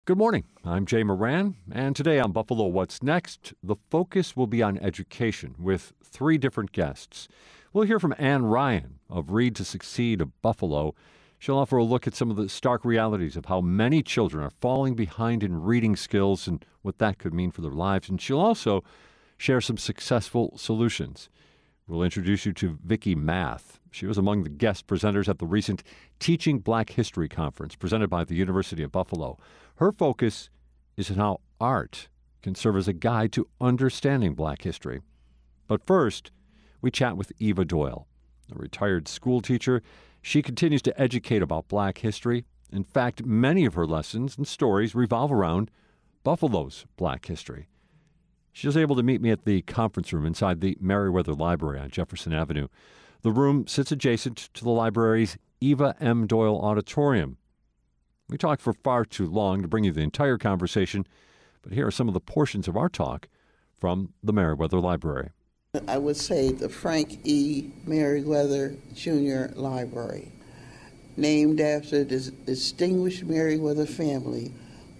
Good morning. I'm Jay Moran, and today on Buffalo What's Next, the focus will be on education with three different guests. We'll hear from Ann Ryan of Read to Succeed of Buffalo. She'll offer a look at some of the stark realities of how many children are falling behind in reading skills and what that could mean for their lives. And she'll also share some successful solutions. We'll introduce you to Vicki Math. She was among the guest presenters at the recent Teaching Black History Conference presented by the University of Buffalo. Her focus is on how art can serve as a guide to understanding Black history. But first, we chat with Eva Doyle, a retired school teacher. She continues to educate about Black history. In fact, many of her lessons and stories revolve around Buffalo's Black history. She was able to meet me at the conference room inside the Meriwether Library on Jefferson Avenue. The room sits adjacent to the library's Eva M. Doyle Auditorium. We talked for far too long to bring you the entire conversation, but here are some of the portions of our talk from the Meriwether Library. I would say the Frank E. Meriwether Jr. Library, named after the distinguished Meriwether family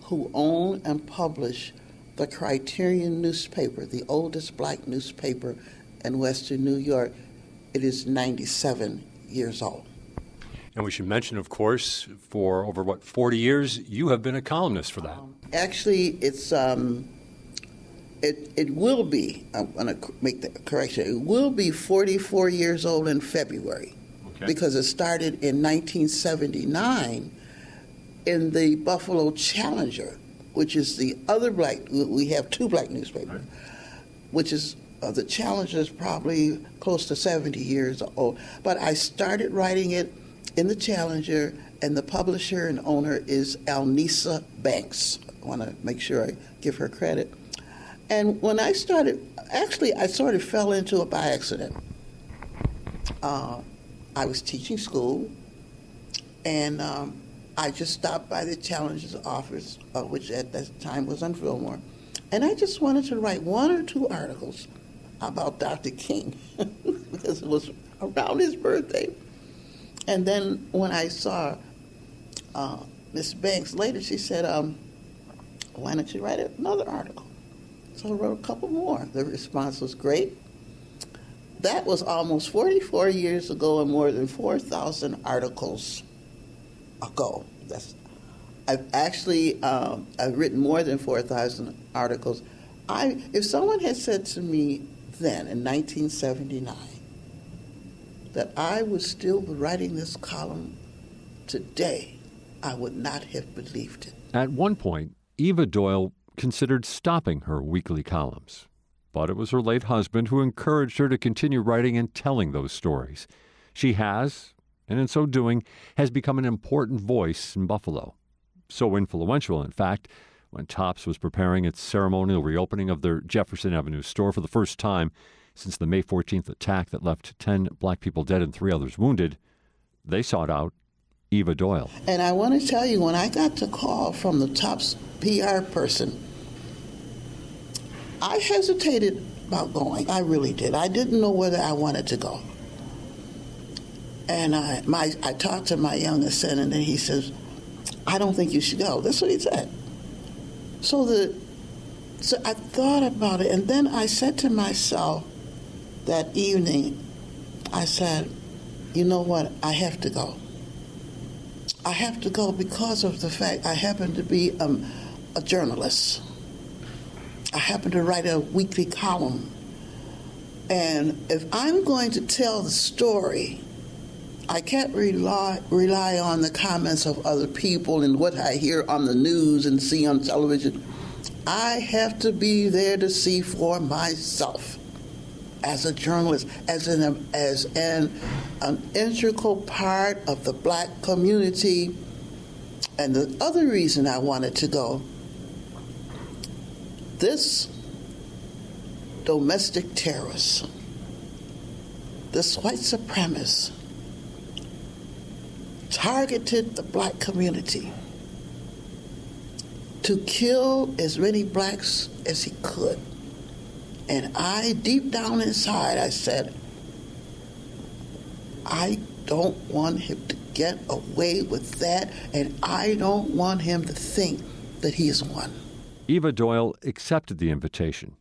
who own and publish the Criterion newspaper, the oldest Black newspaper in Western New York. It is 97 years old. And we should mention, of course, for over, 40 years, you have been a columnist for that. Actually, it's it will be, I'm going to make the correction, it will be 44 years old in February. Okay. Because it started in 1979 in the Buffalo Challenger, which is the other we have two Black newspapers, right, which is the Challenger is probably close to 70 years old. But I started writing it in the Challenger, and the publisher and owner is Alnisa Banks. I want to make sure I give her credit. And when I started, actually, I sort of fell into it by accident. I was teaching school, and I just stopped by the Challenger's office, which at that time was on Fillmore, and I just wanted to write one or two articles about Dr. King because it was around his birthday. And then when I saw Miss Banks later, she said, why don't you write another article? So I wrote a couple more. The response was great. That was almost 44 years ago and more than 4,000 articles ago. I've actually I've written more than 4,000 articles. If someone had said to me then in 1979 that I was still writing this column today, I would not have believed it. At one point, Eva Doyle considered stopping her weekly columns, but it was her late husband who encouraged her to continue writing and telling those stories. She has, and in so doing, has become an important voice in Buffalo. So influential, in fact, when Tops was preparing its ceremonial reopening of their Jefferson Avenue store for the first time since the May 14th attack that left 10 Black people dead and 3 others wounded, they sought out Eva Doyle. And I want to tell you, when I got the call from the Tops PR person, I hesitated about going. I really did. I didn't know whether I wanted to go. And I talked to my youngest son, and then he says, I don't think you should go. That's what he said. So I thought about it, and then I said to myself that evening, I said, you know what, I have to go. I have to go because of the fact I happen to be a journalist. I happen to write a weekly column. And if I'm going to tell the story, I can't rely on the comments of other people and what I hear on the news and see on television. I have to be there to see for myself as a journalist, as an integral part of the Black community. And the other reason I wanted to go, this domestic terrorist, this white supremacist, targeted the Black community to kill as many Blacks as he could. And I, deep down inside, I said, I don't want him to get away with that, and I don't want him to think that he is one. Eva Doyle accepted the invitation.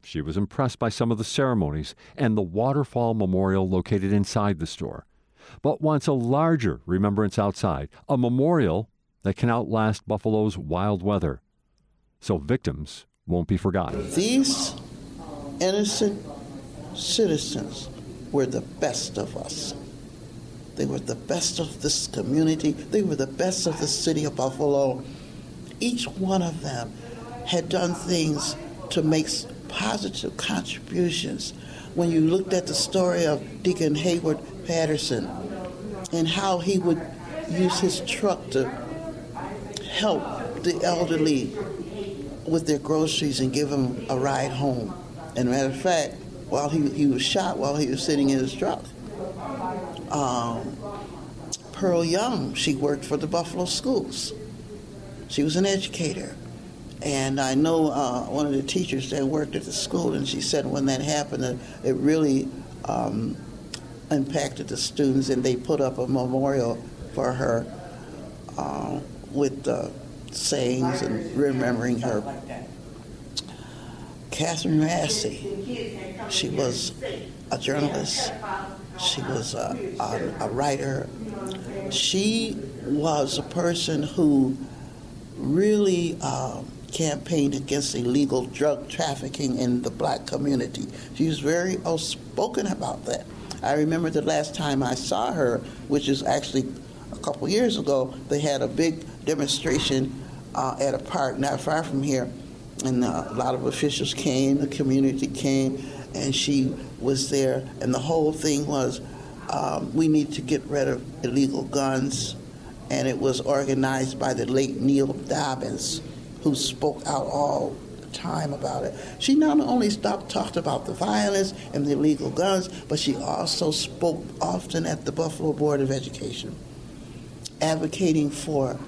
She was impressed by some of the ceremonies and the waterfall memorial located inside the store, but wants a larger remembrance outside, a memorial that can outlast Buffalo's wild weather, so victims won't be forgotten. These innocent citizens were the best of us. They were the best of this community. They were the best of the city of Buffalo. Each one of them had done things to make positive contributions. When you looked at the story of Deacon Hayward Patterson and how he would use his truck to help the elderly with their groceries and give them a ride home. And matter of fact, while he was shot while he was sitting in his truck. Pearl Young, she worked for the Buffalo schools. She was an educator. And I know one of the teachers that worked at the school, and she said when that happened, it really impacted the students, and they put up a memorial for her with sayings and remembering her. Catherine Massey, she was a journalist. She was a writer. She was a person who really campaigned against illegal drug trafficking in the black community. She was very outspoken about that. I remember the last time I saw her, which is actually a couple years ago, they had a big demonstration at a park not far from here, and a lot of officials came, the community came, and she was there, and the whole thing was, we need to get rid of illegal guns, and it was organized by the late Neil Dobbins, who spoke out all the time about it. She not only talked about the violence and the illegal guns, but she also spoke often at the Buffalo Board of Education, advocating for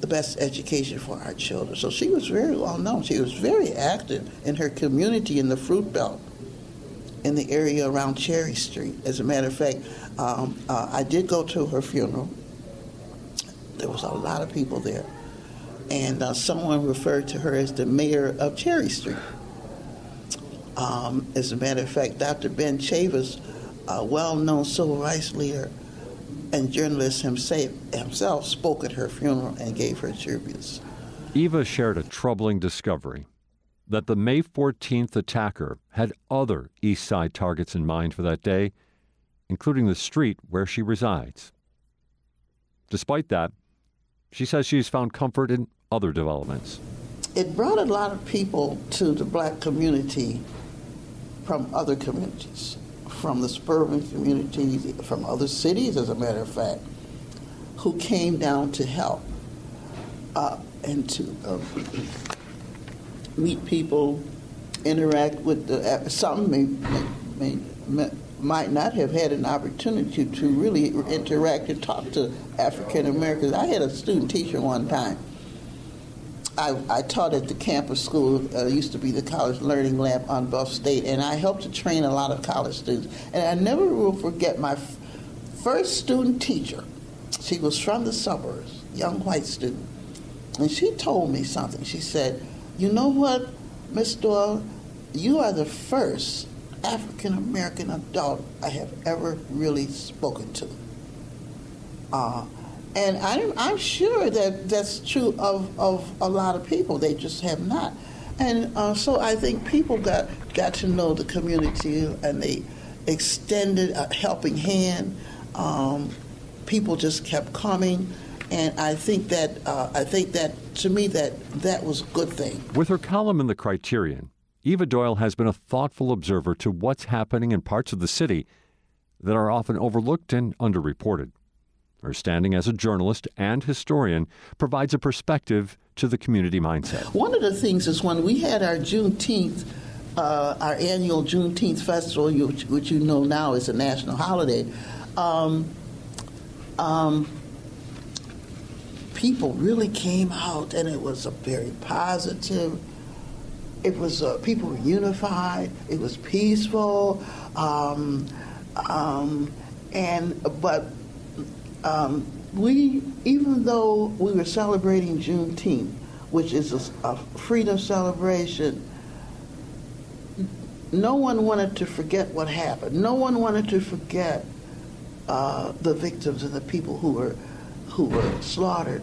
the best education for our children. So she was very well known. She was very active in her community in the Fruit Belt, in the area around Cherry Street. As a matter of fact, I did go to her funeral. There was a lot of people there. And someone referred to her as the mayor of Cherry Street. As a matter of fact, Dr. Ben Chavis, a well-known civil rights leader and journalist himself, spoke at her funeral and gave her tributes. Eva shared a troubling discovery, that the May 14th attacker had other East Side targets in mind for that day, including the street where she resides. Despite that, she says she's found comfort in other developments. It brought a lot of people to the black community from other communities, from the suburban community, from other cities, as a matter of fact, who came down to help and to meet people, interact with some might not have had an opportunity to really interact and talk to African Americans. I had a student teacher one time. I taught at the campus school, used to be the College Learning Lab on Buff State, and I helped to train a lot of college students. And I never will forget my first student teacher. She was from the suburbs, young white student. And she told me something. She said, "You know what, Miss Doyle, you are the first African-American adult I have ever really spoken to." And I'm sure that that's true of a lot of people. They just have not. And so I think people got to know the community, and they extended a helping hand. People just kept coming. And I think that to me that was a good thing. With her column in the Criterion, Eva Doyle has been a thoughtful observer to what's happening in parts of the city that are often overlooked and underreported. Her standing as a journalist and historian provides a perspective to the community mindset. One of the things is when we had our Juneteenth, our annual Juneteenth festival, which you know now is a national holiday, people really came out, and it was a very positive. It was people were unified. It was peaceful, we, even though we were celebrating Juneteenth, which is a freedom celebration, no one wanted to forget what happened. No one wanted to forget the victims and the people who were slaughtered.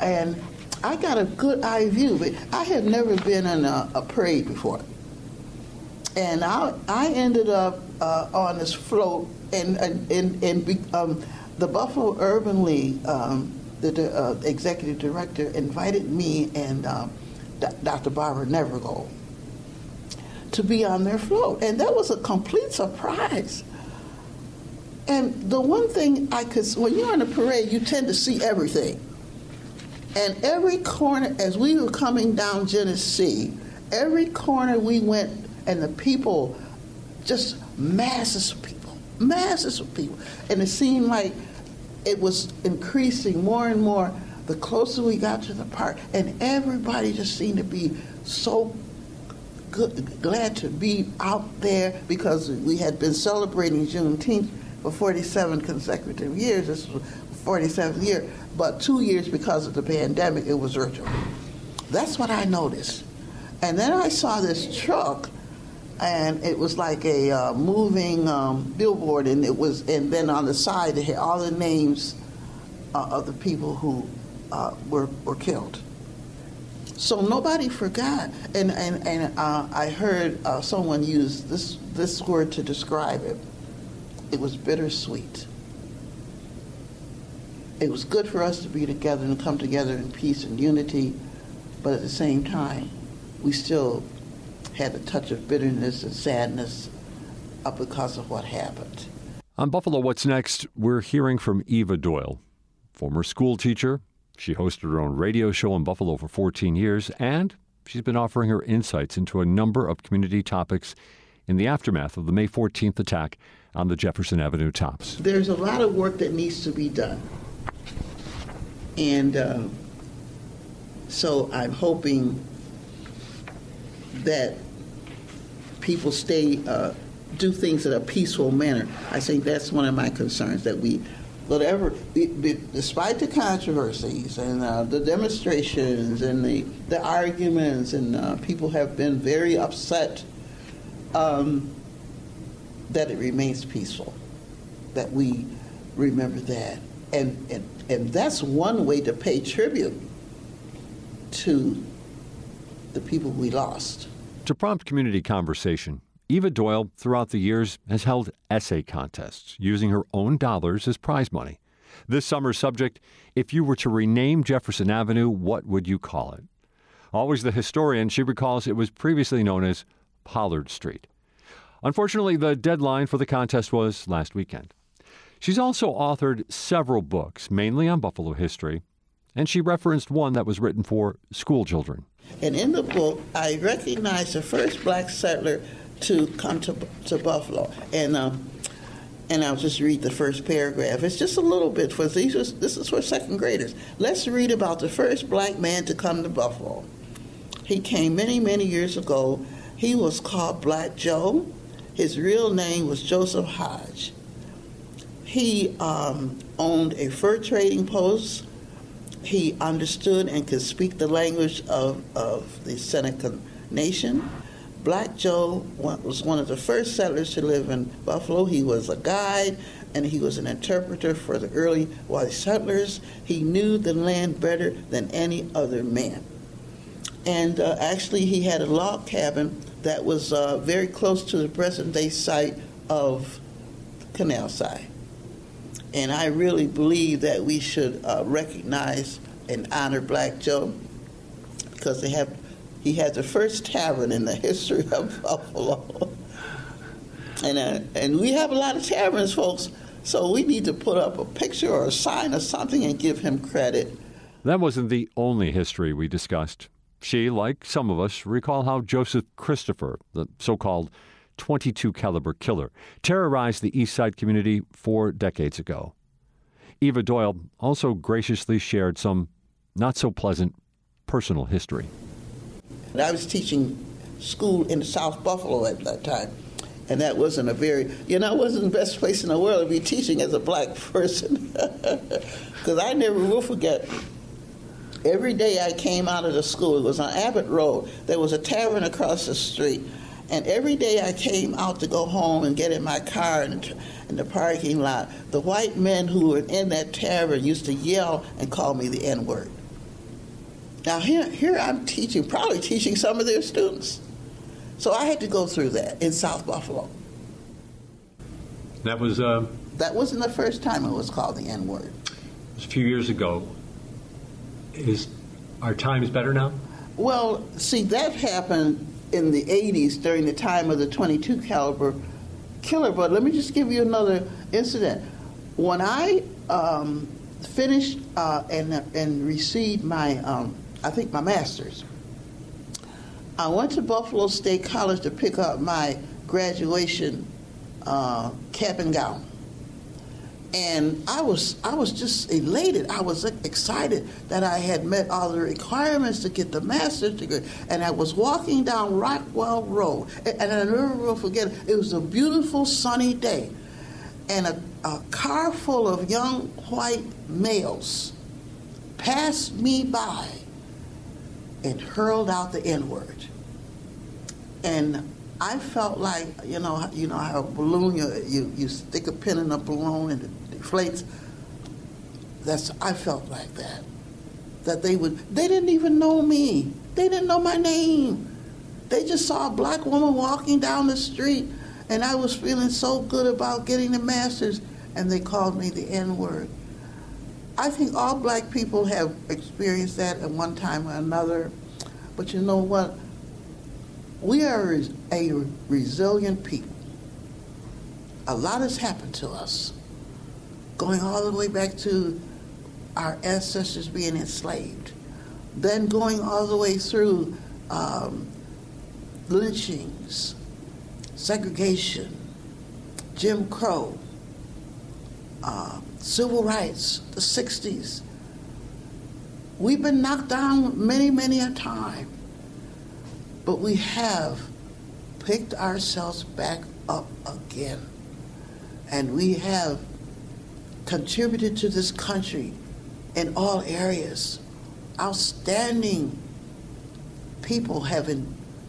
And I got a good eye view, but I had never been in a parade before. And I ended up on this float, and the Buffalo Urban League, the executive director, invited me and Dr. Barbara Nevergold to be on their float. And that was a complete surprise. And the one thing when you're in a parade, you tend to see everything. And every corner, as we were coming down Genesee, every corner we went, and the people, just masses of people. And it seemed like it was increasing more and more the closer we got to the park. And everybody just seemed to be so glad to be out there, because we had been celebrating Juneteenth for 47 consecutive years. This was the 47th year. But 2 years, because of the pandemic, it was virtual. That's what I noticed. And then I saw this truck, and it was like a moving billboard, and then on the side it had all the names of the people who were killed. So nobody forgot. And I heard someone use this word to describe it. It was bittersweet. It was good for us to be together and come together in peace and unity, but at the same time, we still had a touch of bitterness and sadness because of what happened. On Buffalo What's Next, we're hearing from Eva Doyle, former school teacher. She hosted her own radio show in Buffalo for 14 years, and she's been offering her insights into a number of community topics in the aftermath of the May 14th attack on the Jefferson Avenue tops. There's a lot of work that needs to be done. And so I'm hoping that people do things in a peaceful manner. I think that's one of my concerns, that despite the controversies and the demonstrations and the arguments, and people have been very upset, that it remains peaceful, that we remember that. And that's one way to pay tribute to the people we lost. To prompt community conversation, Eva Doyle, throughout the years, has held essay contests using her own dollars as prize money. This summer's subject, if you were to rename Jefferson Avenue, what would you call it? Always the historian, she recalls it was previously known as Pollard Street. Unfortunately, the deadline for the contest was last weekend. She's also authored several books, mainly on Buffalo history, and she referenced one that was written for school children. And in the book, I recognized the first black settler to come to Buffalo. And I'll just read the first paragraph. It's just a little bit, for this is for second graders. Let's read about the first black man to come to Buffalo. He came many, many years ago. He was called Black Joe. His real name was Joseph Hodge. He owned a fur trading post. He understood and could speak the language of the Seneca Nation. Black Joe was one of the first settlers to live in Buffalo. He was a guide, and he was an interpreter for the early white settlers. He knew the land better than any other man. And actually, he had a log cabin that was very close to the present-day site of Canal Side. And I really believe that we should recognize and honor Black Joe, because he had the first tavern in the history of Buffalo. And we have a lot of taverns, folks, so we need to put up a picture or a sign or something and give him credit. That wasn't the only history we discussed. She, like some of us, recall how Joseph Christopher, the so-called .22 caliber killer, terrorized the East Side community 4 decades ago. Eva Doyle also graciously shared some not-so-pleasant personal history. I was teaching school in South Buffalo at that time, and that wasn't it wasn't the best place in the world to be teaching as a black person, because I never will forget Every day I came out of the school, it was on Abbott Road. There was a tavern across the street. And every day I came out to go home and get in my car in the parking lot, the white men who were in that tavern used to yell and call me the N-word. Now here I'm teaching, probably teaching some of their students. So I had to go through that in South Buffalo. That was... That wasn't the first time it was called the N-word. It was a few years ago. Are times better now? Well, see, that happened in the 80s during the time of the .22 caliber killer. But let me just give you another incident. When I finished and received my, I think my master's, I went to Buffalo State College to pick up my graduation cap and gown. And I was just elated. I was excited that I had met all the requirements to get the master's degree. And I was walking down Rockwell Road, and I never will forget it. It was a beautiful sunny day, and a car full of young white males passed me by and hurled out the N-word. And I felt like, you know how a balloon, you stick a pin in a balloon and it deflates. I felt like that. That they didn't even know me. They didn't know my name. They just saw a black woman walking down the street, and I was feeling so good about getting the master's, and they called me the N-word. I think all black people have experienced that at one time or another, but you know what? We are a resilient people. A lot has happened to us, going all the way back to our ancestors being enslaved, then going all the way through lynchings, segregation, Jim Crow, civil rights, the 60s. We've been knocked down many, many a time. But we have picked ourselves back up again. And we have contributed to this country in all areas. Outstanding people have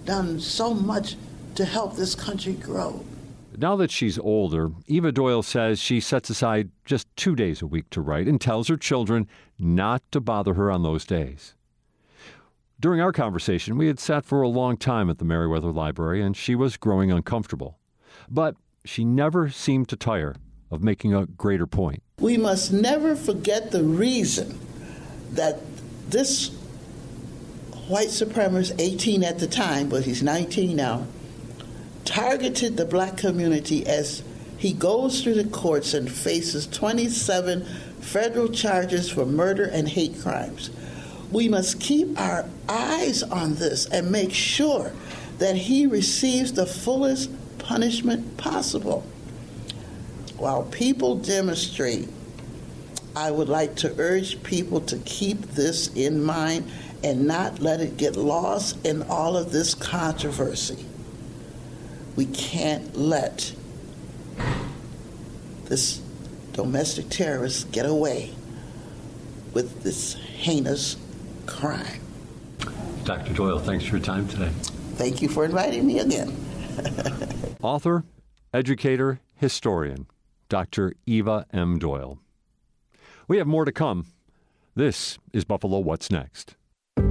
done so much to help this country grow. Now that she's older, Eva Doyle says she sets aside just 2 days a week to write and tells her children not to bother her on those days. During our conversation, we had sat for a long time at the Meriwether Library, and she was growing uncomfortable. But she never seemed to tire of making a greater point. We must never forget the reason that this white supremacist, 18 at the time, but he's 19 now, targeted the black community as he goes through the courts and faces 27 federal charges for murder and hate crimes. We must keep our eyes on this and make sure that he receives the fullest punishment possible. While people demonstrate, I would like to urge people to keep this in mind and not let it get lost in all of this controversy. We can't let this domestic terrorist get away with this heinous crime. Dr. Doyle, thanks for your time today. Thank you for inviting me again. Author, educator, historian, Dr. Eva M. Doyle. We have more to come. This is Buffalo What's Next.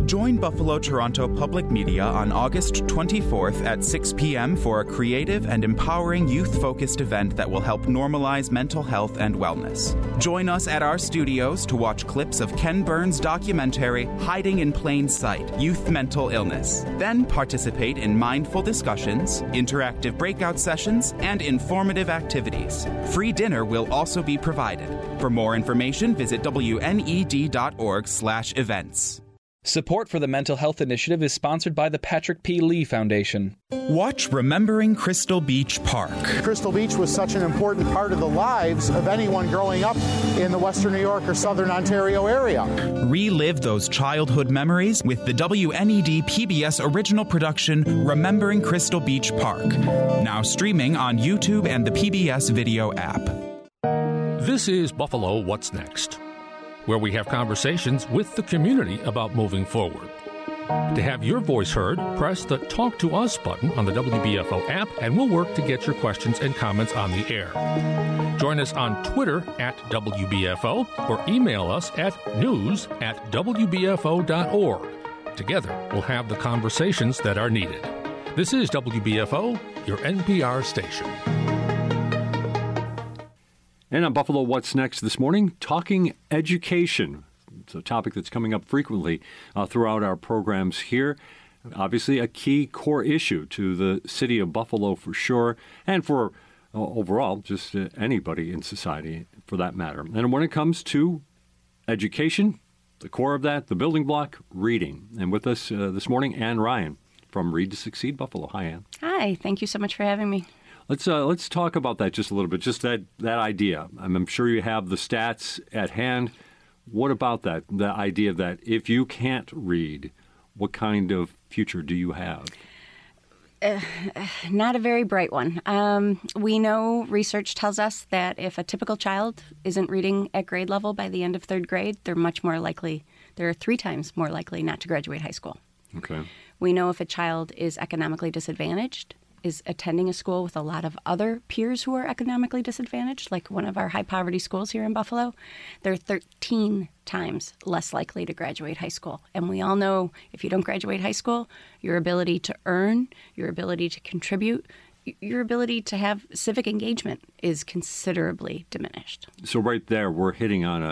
Join Buffalo Toronto Public Media on August 24th at 6 p.m. for a creative and empowering youth-focused event that will help normalize mental health and wellness. Join us at our studios to watch clips of Ken Burns' documentary, Hiding in Plain Sight, Youth Mental Illness. Then participate in mindful discussions, interactive breakout sessions, and informative activities. Free dinner will also be provided. For more information, visit wned.org/events. Support for the Mental Health Initiative is sponsored by the Patrick P. Lee Foundation. Watch Remembering Crystal Beach Park. Crystal Beach was such an important part of the lives of anyone growing up in the Western New York or Southern Ontario area. Relive those childhood memories with the WNED PBS original production, Remembering Crystal Beach Park. Now streaming on YouTube and the PBS video app. This is Buffalo What's Next. where we have conversations with the community about moving forward. To have your voice heard, press the Talk to Us button on the WBFO app, and we'll work to get your questions and comments on the air. Join us on Twitter at WBFO or email us at news@wbfo.org. Together, we'll have the conversations that are needed. This is WBFO, your NPR station. And on Buffalo What's Next this morning, talking education. It's a topic that's coming up frequently throughout our programs here. Obviously, a key core issue to the city of Buffalo for sure, and for overall just anybody in society for that matter. And when it comes to education, the core of that, the building block, reading. And with us this morning, Ann Ryan from Read to Succeed Buffalo. Hi, Ann. Hi, thank you so much for having me. Let's talk about that just a little bit, just that idea. I'm sure you have the stats at hand. What about that, the idea that if you can't read, what kind of future do you have? Not a very bright one. We know research tells us that if a typical child isn't reading at grade level by the end of third grade, they're 3 times more likely not to graduate high school. Okay. We know if a child is economically disadvantaged, is attending a school with a lot of other peers who are economically disadvantaged, like one of our high poverty schools here in Buffalo, they're 13 times less likely to graduate high school. And we all know if you don't graduate high school, your ability to earn, your ability to contribute, your ability to have civic engagement is considerably diminished. So right there, we're hitting on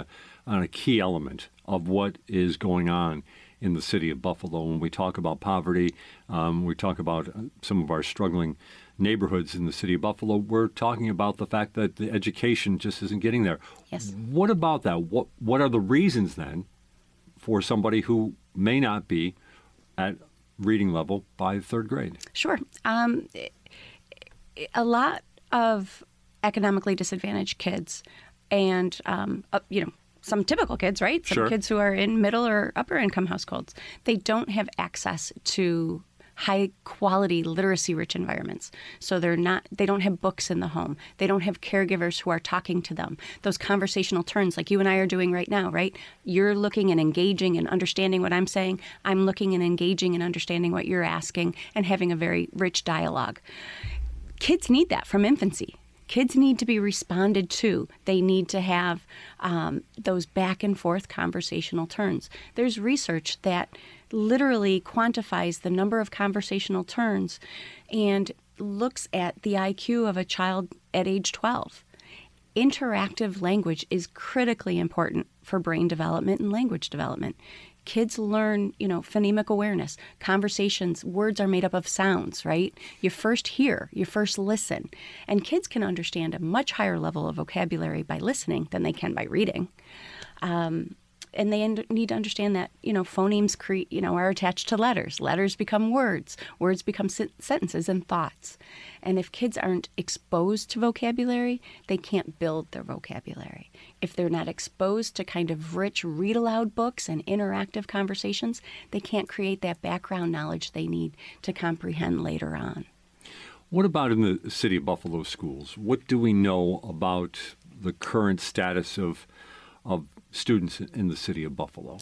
a key element of what is going on in the city of Buffalo. When we talk about poverty, we talk about some of our struggling neighborhoods in the city of Buffalo, we're talking about the fact that the education just isn't getting there. Yes. What about that? What are the reasons then for somebody who may not be at reading level by third grade? Sure. A lot of economically disadvantaged kids and, some typical kids, right? Some Sure. kids who are in middle or upper income households, they don't have access to high quality literacy rich environments. So they don't have books in the home. They don't have caregivers who are talking to them. Those conversational turns like you and I are doing right now, right? You're looking and engaging and understanding what I'm saying. I'm looking and engaging and understanding what you're asking and having a very rich dialogue. Kids need that from infancy. Kids need to be responded to. They need to have those back and forth conversational turns. There's research that literally quantifies the number of conversational turns and looks at the IQ of a child at age 12. Interactive language is critically important for brain development and language development. Kids learn, phonemic awareness, conversations, words are made up of sounds, right? You first hear, you first listen. And kids can understand a much higher level of vocabulary by listening than they can by reading. And they need to understand that, phonemes are attached to letters. Letters become words. Words become sentences and thoughts. And if kids aren't exposed to vocabulary, they can't build their vocabulary. If they're not exposed to kind of rich read-aloud books and interactive conversations, they can't create that background knowledge they need to comprehend later on. What about in the city of Buffalo schools? What do we know about the current status of students in the city of Buffalo?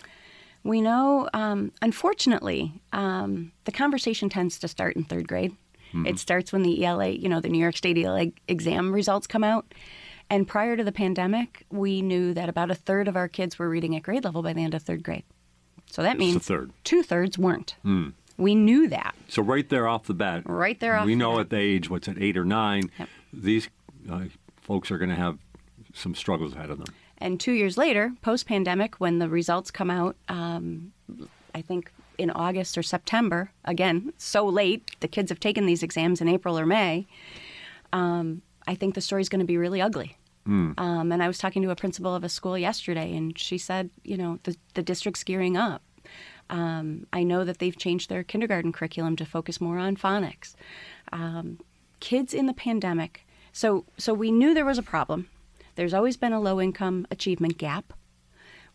We know, unfortunately, the conversation tends to start in third grade. Mm-hmm. It starts when the ELA, the New York State ELA exam results come out. And prior to the pandemic, we knew that about a third of our kids were reading at grade level by the end of third grade. So that means 2/3 weren't. Mm. We knew that. So right there off the bat, we know at the age, 8 or 9, yep. These folks are going to have some struggles ahead of them. And 2 years later, post-pandemic, when the results come out, I think in August or September, again, so late, the kids have taken these exams in April or May, I think the story's going to be really ugly. Mm. And I was talking to a principal of a school yesterday, and she said, the district's gearing up. I know that they've changed their kindergarten curriculum to focus more on phonics. Kids in the pandemic, so we knew there was a problem. There's always been a low-income achievement gap.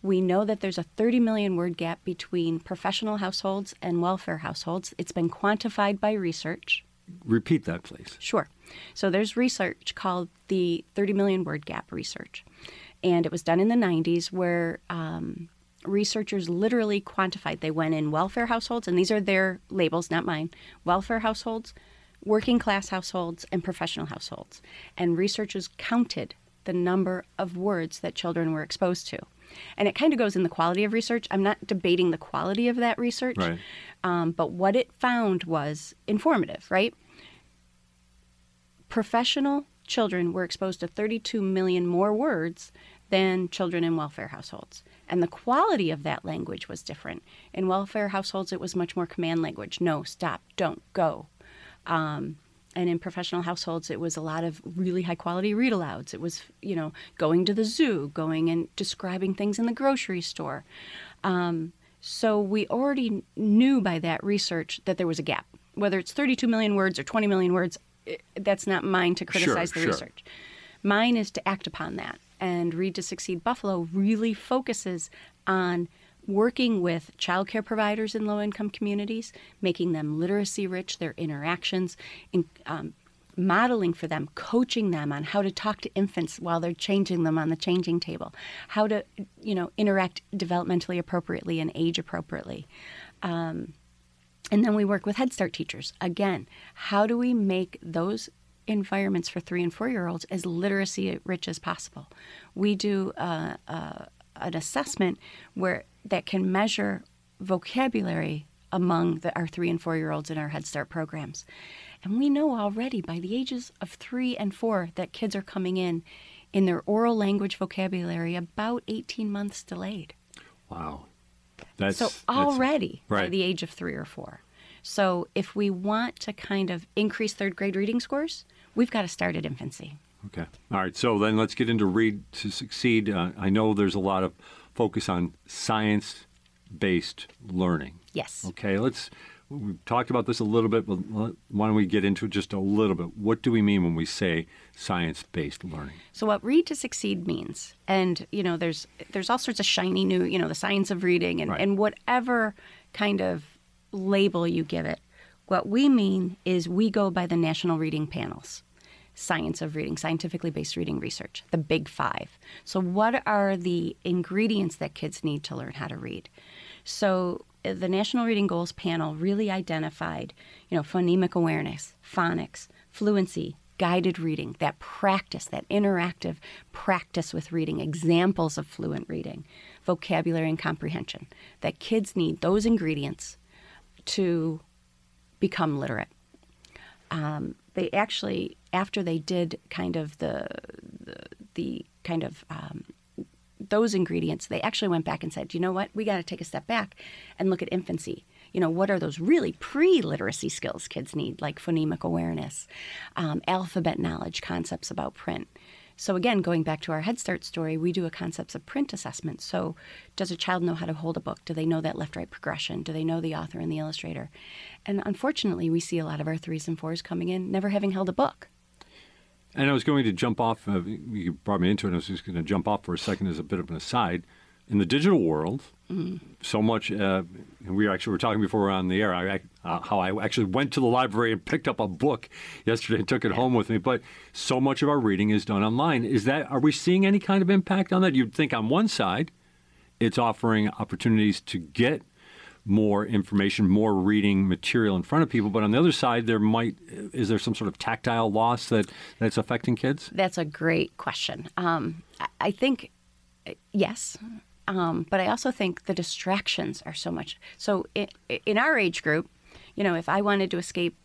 We know that there's a 30 million word gap between professional households and welfare households. It's been quantified by research. Repeat that, please. Sure. So there's research called the 30 million word gap research. And it was done in the 90s where researchers literally quantified. They went in welfare households, and these are their labels, not mine, welfare households, working class households, and professional households. And researchers counted the number of words that children were exposed to. And it kind of goes in the quality of research. I'm not debating the quality of that research, Right. But what it found was informative, right? Professional children were exposed to 32 million more words than children in welfare households. And the quality of that language was different. In welfare households, it was much more command language. No, stop, don't, go. And in professional households, it was a lot of really high-quality read-alouds. It was, going to the zoo, going and describing things in the grocery store. So we already knew by that research that there was a gap. Whether it's 32 million words or 20 million words, that's not mine to criticize the research. Mine is to act upon that. And Read to Succeed Buffalo really focuses on working with child care providers in low-income communities, making them literacy rich, their interactions, modeling for them, coaching them on how to talk to infants while they're changing them on the changing table, how to, interact developmentally appropriately and age appropriately. And then we work with Head Start teachers. Again, how do we make those environments for 3- and 4-year-olds as literacy rich as possible? We do an assessment that can measure vocabulary among our 3- and 4-year-olds in our Head Start programs. And we know already by the ages of 3 and 4 that kids are coming in their oral language vocabulary about 18 months delayed. Wow. By right. the age of 3 or 4. So if we want to kind of increase third grade reading scores, we've got to start at infancy. Okay. All right. So then let's get into Read to Succeed. I know there's a lot of focus on science-based learning. Yes. Okay. We've talked about this a little bit, but why don't we get into it just a little bit? What do we mean when we say science-based learning? So what Read to Succeed means, and there's all sorts of shiny new, the science of reading and, Right. and whatever kind of label you give it. What we mean is we go by the National Reading Panels. Science of reading, scientifically based reading research, the big 5. So what are the ingredients that kids need to learn how to read? So the National Reading Goals panel really identified, phonemic awareness, phonics, fluency, guided reading, that practice, that interactive practice with reading, examples of fluent reading, vocabulary and comprehension, that kids need those ingredients to become literate. They actually, after they did kind of those ingredients, they actually went back and said, you know what, we got to take a step back and look at infancy. What are those really pre-literacy skills kids need, like phonemic awareness, alphabet knowledge, concepts about print. So again, going back to our Head Start story, we do a concepts of print assessment. So does a child know how to hold a book? Do they know that left-right progression? Do they know the author and the illustrator? And unfortunately, we see a lot of our 3s and 4s coming in never having held a book. And I was going to jump off, you brought me into it, and I was just going to jump off for a second as a bit of an aside. In the digital world, so much, and we were talking before we were on the air, how I actually went to the library and picked up a book yesterday and took it home with me. But so much of our reading is done online. Are we seeing any kind of impact on that? You'd think on one side, it's offering opportunities to get more information, more reading material in front of people. But on the other side, is there some sort of tactile loss that's affecting kids? That's a great question. I think, yes. But I also think the distractions are so much. So in our age group, if I wanted to escape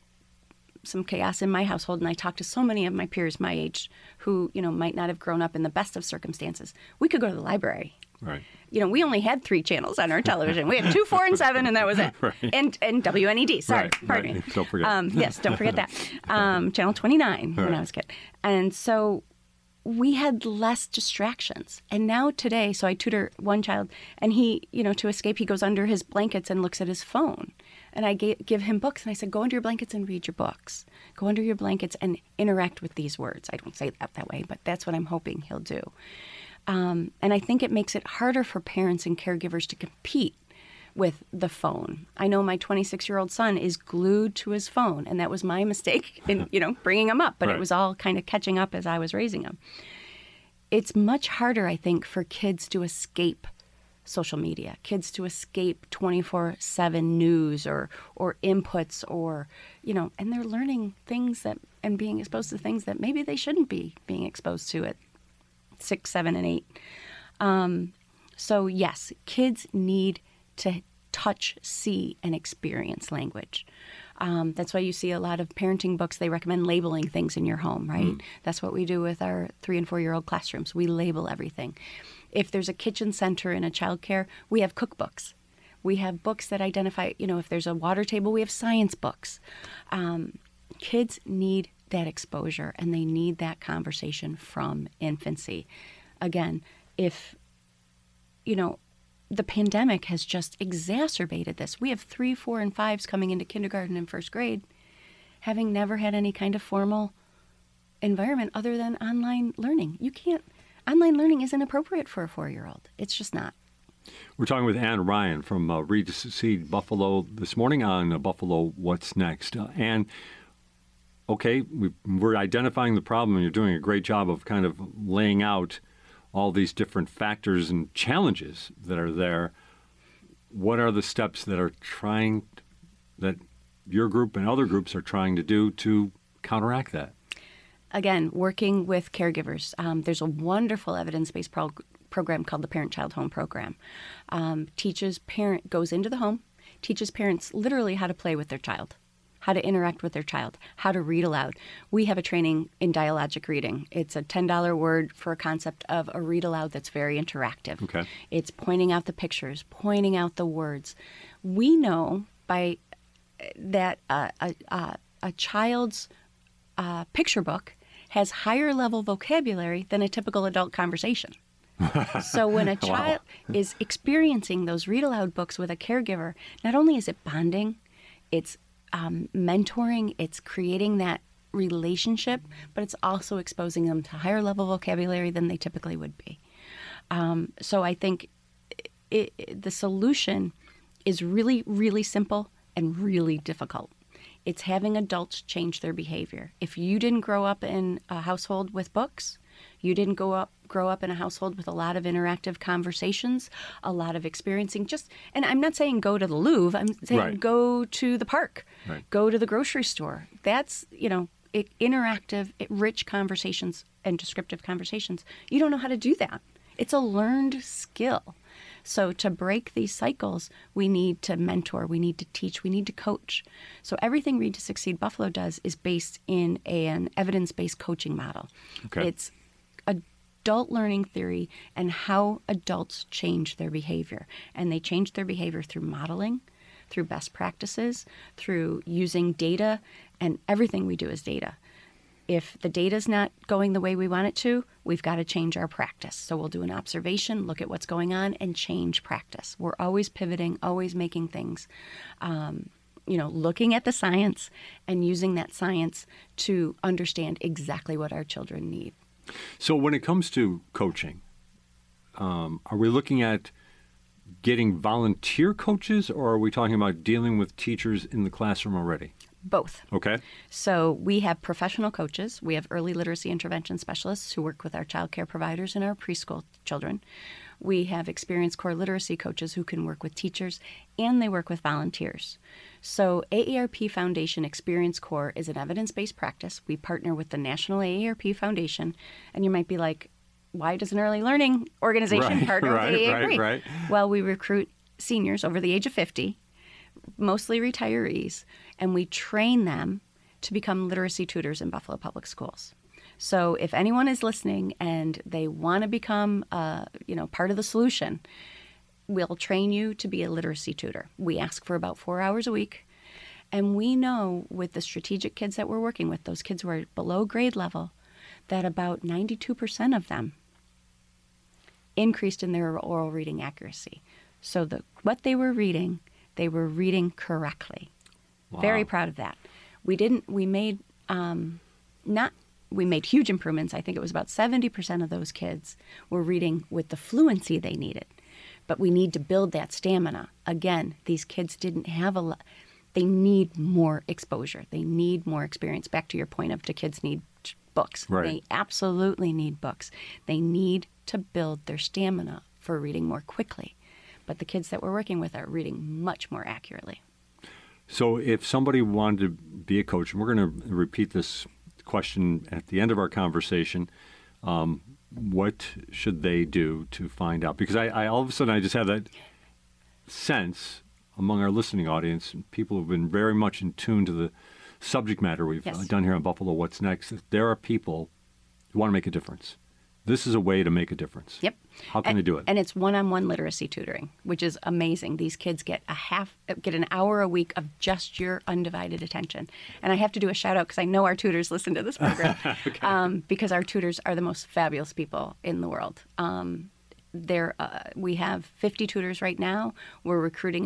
some chaos in my household, and I talked to so many of my peers my age who, might not have grown up in the best of circumstances, we could go to the library. Right. We only had 3 channels on our television. We had 2, 4, and 7, and that was it. Right. And WNED. Sorry, pardon me. Don't forget. Yes, don't forget that. Channel 29 when I was a kid. And so we had less distractions. And now today, so I tutor one child, and he, to escape, he goes under his blankets and looks at his phone. And I give him books, and I said, go under your blankets and read your books. Go under your blankets and interact with these words. I don't say that way, but that's what I'm hoping he'll do. And I think it makes it harder for parents and caregivers to compete with the phone. I know my 26-year-old son is glued to his phone, and that was my mistake in, bringing him up, but Right. It was all kind of catching up as I was raising him. it's much harder, I think, for kids to escape social media, kids to escape 24/7 news or inputs or, and they're learning things that and being exposed to things that maybe they shouldn't be being exposed to at 6, 7, and 8. So yes, kids need to touch, see, and experience language. That's why you see a lot of parenting books, they recommend labeling things in your home, right? That's what we do with our 3- and 4-year-old classrooms. We label everything. If there's a kitchen center in a childcare, we have cookbooks. We have books that identify, if there's a water table, we have science books. Kids need that exposure, and they need that conversation from infancy. Again, if, the pandemic has just exacerbated this. We have 3, 4, and 5s coming into kindergarten and first grade, having never had any kind of formal environment other than online learning. Online learning isn't appropriate for a 4-year-old. It's just not. We're talking with Ann Ryan from Read to Succeed Buffalo this morning on Buffalo What's Next. Ann, okay, we're identifying the problem, and you're doing a great job of kind of laying out all these different factors and challenges that are there. What are the steps that that your group and other groups are trying to do to counteract that? Again, working with caregivers. There's a wonderful evidence-based program called the Parent-Child Home Program. Goes into the home, teaches parents literally how to play with their child, how to interact with their child, how to read aloud. We have a training in dialogic reading. It's a $10 word for a concept of a read aloud that's very interactive. Okay. It's pointing out the pictures, pointing out the words. We know by that a child's picture book has higher level vocabulary than a typical adult conversation. So when a child is experiencing those read aloud books with a caregiver, not only is it bonding, it's mentoring, it's creating that relationship, but it's also exposing them to higher level vocabulary than they typically would be. So I think the solution is really, really simple and really difficult. It's having adults change their behavior. If you didn't grow up in a household with books, you didn't grow up in a household with a lot of interactive conversations, a lot of experiencing and I'm not saying go to the Louvre, I'm saying go to the park, go to the grocery store. That's, interactive, rich conversations and descriptive conversations. You don't know how to do that. It's a learned skill. So to break these cycles, we need to mentor, we need to teach, we need to coach. So everything Read to Succeed Buffalo does is based in an evidence-based coaching model. Okay. It's adult learning theory and how adults change their behavior. And they change their behavior through modeling, through best practices, through using data, and everything we do is data. If the data's not going the way we want it to, we've got to change our practice. So we'll do an observation, look at what's going on, and change practice. We're always pivoting, always making things, looking at the science and using that science to understand exactly what our children need. So when it comes to coaching, are we looking at getting volunteer coaches, or are we talking about dealing with teachers in the classroom already? Both. Okay. So we have professional coaches. We have early literacy intervention specialists who work with our child care providers and our preschool children. We have experienced core literacy coaches who can work with teachers, and they work with volunteers. So AARP Foundation Experience Core is an evidence-based practice. We partner with the National AARP Foundation, and you might be like, why does an early learning organization partner with AARP? Right. Well, we recruit seniors over the age of 50, mostly retirees, and we train them to become literacy tutors in Buffalo Public Schools. So if anyone is listening and they want to become, part of the solution, we'll train you to be a literacy tutor. We ask for about 4 hours a week. And we know with the strategic kids that we're working with, those kids who are below grade level, that about 92% of them increased in their oral reading accuracy. So what they were reading correctly. Wow. Very proud of that. We made huge improvements. I think it was about 70% of those kids were reading with the fluency they needed. But we need to build that stamina. Again, these kids didn't have a lot. They need more exposure. They need more experience. Back to your point of, do kids need books. Right. They absolutely need books. They need to build their stamina for reading more quickly. But the kids that we're working with are reading much more accurately. So if somebody wanted to be a coach, and we're going to repeat this question at the end of our conversation, what should they do to find out? Because I all of a sudden I just have that sense among our listening audience, people who've been very much in tune to the subject matter we've done here on Buffalo What's Next, that there are people who want to make a difference. This is a way to make a difference. Yep. How can they do it? And it's one-on-one literacy tutoring, which is amazing. These kids get an hour a week of just your undivided attention. And I have to do a shout out because I know our tutors listen to this program, okay. Because our tutors are the most fabulous people in the world. We have 50 tutors right now. We're recruiting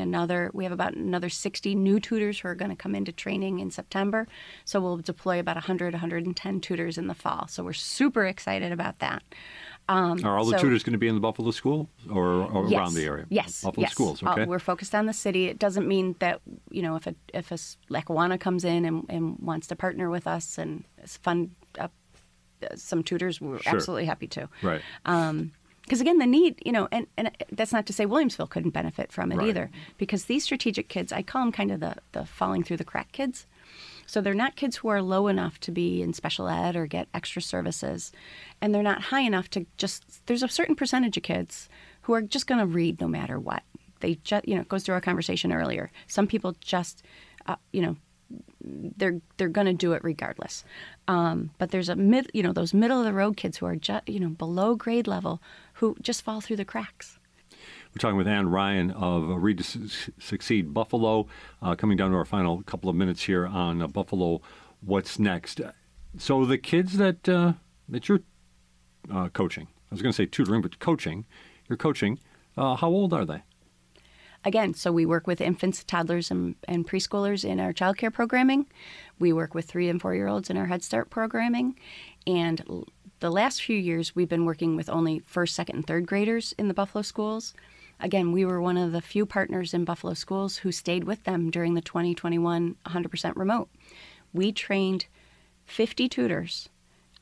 we have about another 60 new tutors who are going to come into training in September. So we'll deploy about 110 tutors in the fall. So we're super excited about that. Are all the tutors going to be in the Buffalo school or yes, around the area? Yes. Buffalo schools, okay. We're focused on the city. It doesn't mean that, if a Lackawanna comes in and wants to partner with us and it's fun, some tutors, we're absolutely happy to. Right. Because again, the need, and that's not to say Williamsville couldn't benefit from it either. Because these strategic kids, I call them kind of the falling through the crack kids. So they're not kids who are low enough to be in special ed or get extra services. And they're not high enough to there's a certain percentage of kids who are just going to read no matter what. They just, it goes through our conversation earlier. Some people just, they're going to do it regardless. But there's those middle of the road kids who are just, below grade level who just fall through the cracks. We're talking with Ann Ryan of Read to Succeed Buffalo, coming down to our final couple of minutes here on Buffalo What's Next. So the kids that you're coaching, I was going to say tutoring, but you're coaching, how old are they? Again, so we work with infants, toddlers, and preschoolers in our child care programming. We work with 3- and 4-year-olds in our Head Start programming. And the last few years, we've been working with only 1st, 2nd, and 3rd graders in the Buffalo schools. Again, we were one of the few partners in Buffalo schools who stayed with them during the 2021 100% remote. We trained 50 tutors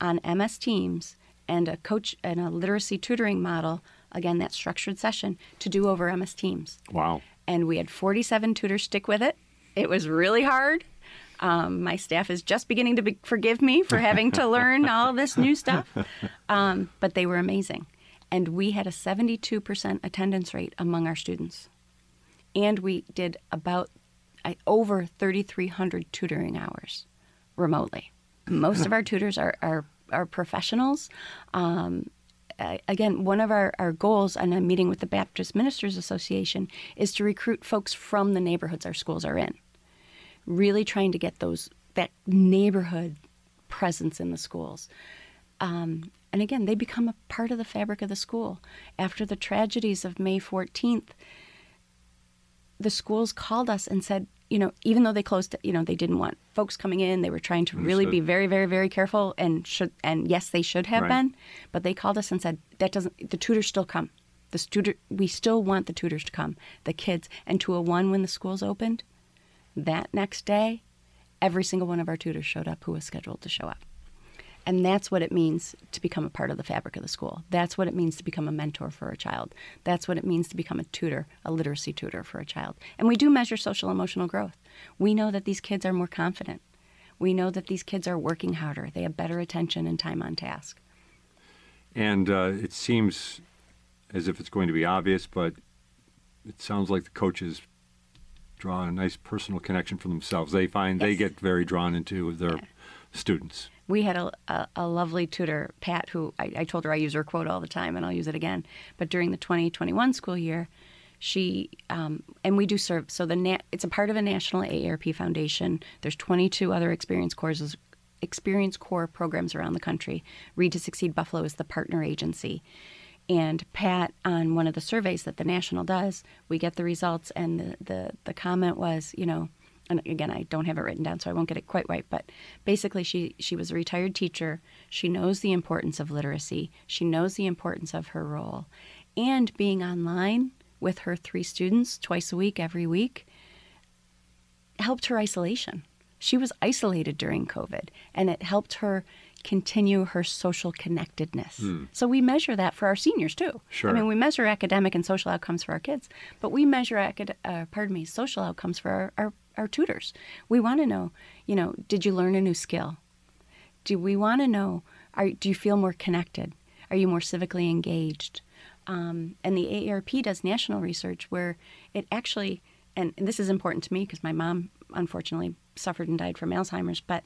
on MS Teams and a coach and a literacy tutoring model, again, that structured session, to do over MS Teams. Wow. And we had 47 tutors stick with it. It was really hard. My staff is just beginning to forgive me for having to learn all this new stuff. But they were amazing. And we had a 72% attendance rate among our students. And we did about over 3,300 tutoring hours remotely. Most of our tutors are professionals. Again, one of our goals, and I'm meeting with the Baptist Ministers Association, is to recruit folks from the neighborhoods our schools are in. Really trying to get that neighborhood presence in the schools. And again, they become a part of the fabric of the school. After the tragedies of May 14th, the schools called us and said, even though they closed, they didn't want folks coming in. They were trying to really be very, very, very careful, and yes, they should have been. But they called us and said, the tutors still come. We still want the tutors to come, the kids. And to a one, when the schools opened, that next day, every single one of our tutors showed up who was scheduled to show up. And that's what it means to become a part of the fabric of the school. That's what it means to become a mentor for a child. That's what it means to become a tutor, a literacy tutor for a child. And we do measure social emotional growth. We know that these kids are more confident. We know that these kids are working harder. They have better attention and time on task. And it seems as if it's going to be obvious, but it sounds like the coaches draw a nice personal connection for themselves. They find they get very drawn into their students. We had a lovely tutor, Pat, who I told her I use her quote all the time, and I'll use it again. But during the 2021 school year, she and we do serve. So it's a part of a national AARP foundation. There's 22 other experience core programs around the country. Read to Succeed Buffalo is the partner agency. And Pat, on one of the surveys that the national does, we get the results, and the comment was, and again, I don't have it written down, so I won't get it quite right. But basically, she was a retired teacher. She knows the importance of literacy. She knows the importance of her role. And being online with her 3 students twice a week, every week, helped her isolation. She was isolated during COVID, and it helped her continue her social connectedness. So we measure that for our seniors too. Sure. I mean, we measure academic and social outcomes for our kids, but we measure social outcomes for our tutors. We want to know, did you learn a new skill? Do we want to know, do you feel more connected? Are you more civically engaged? And the AARP does national research where it actually, and this is important to me because my mom unfortunately suffered and died from Alzheimer's, but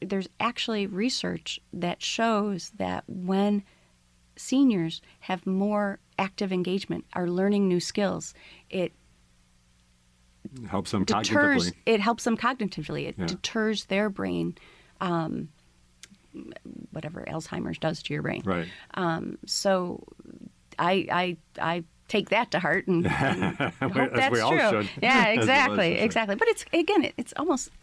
there's actually research that shows that when seniors have more active engagement, are learning new skills, it helps them cognitively. It helps them cognitively. It deters their brain, whatever Alzheimer's does to your brain. Right. So I take that to heart and hope that's we all true. should. Yeah, exactly. But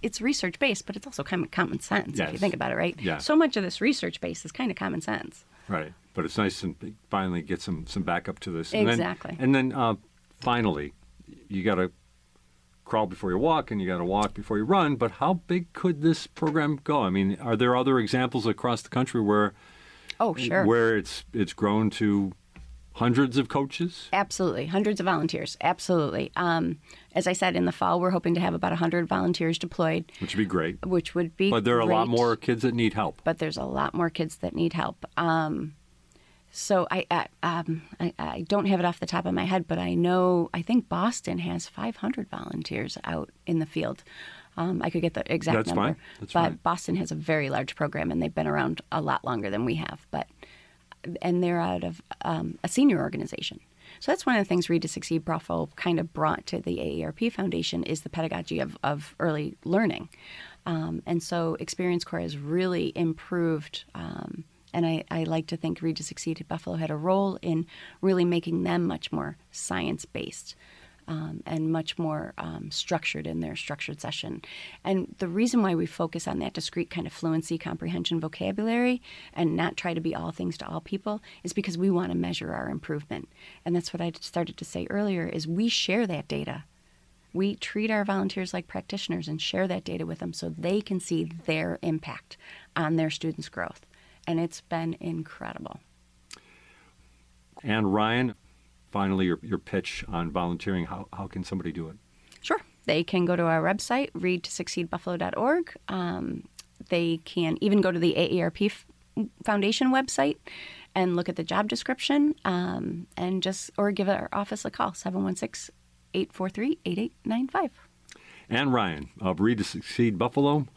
it's research based, but it's also kind of common sense if you think about it, right? Yeah. So much of this research based is kind of common sense. Right. But it's nice to finally get some backup to this. Exactly. And then finally, you got to crawl before you walk, and you got to walk before you run. But how big could this program go? I mean, are there other examples across the country where where it's grown to hundreds of coaches? Absolutely. Hundreds of volunteers. Absolutely. As I said, in the fall, we're hoping to have about 100 volunteers deployed. Which would be great. But there are a lot more kids that need help. But there's a lot more kids that need help. So I don't have it off the top of my head, but I think Boston has 500 volunteers out in the field. I could get the exact number. That's but fine. Boston has a very large program, and they've been around a lot longer than we have. And they're out of a senior organization. So that's one of the things Read to Succeed Buffalo kind of brought to the AARP Foundation is the pedagogy of early learning. And so Experience Corps has really improved, and I like to think Read to Succeed at Buffalo had a role in really making them much more science-based. And much more structured in their structured session. And the reason why we focus on that discrete kind of fluency, comprehension, vocabulary, and not try to be all things to all people is because we want to measure our improvement. And that's what I started to say earlier is we share that data. We treat our volunteers like practitioners and share that data with them so they can see their impact on their students' growth. And it's been incredible. And Ryan, finally, your pitch on volunteering, how can somebody do it? Sure. They can go to our website, readtosucceedbuffalo.org. They can even go to the AARP Foundation website and look at the job description or give our office a call, 716-843-8895. Ann Ryan of Read to Succeed Buffalo,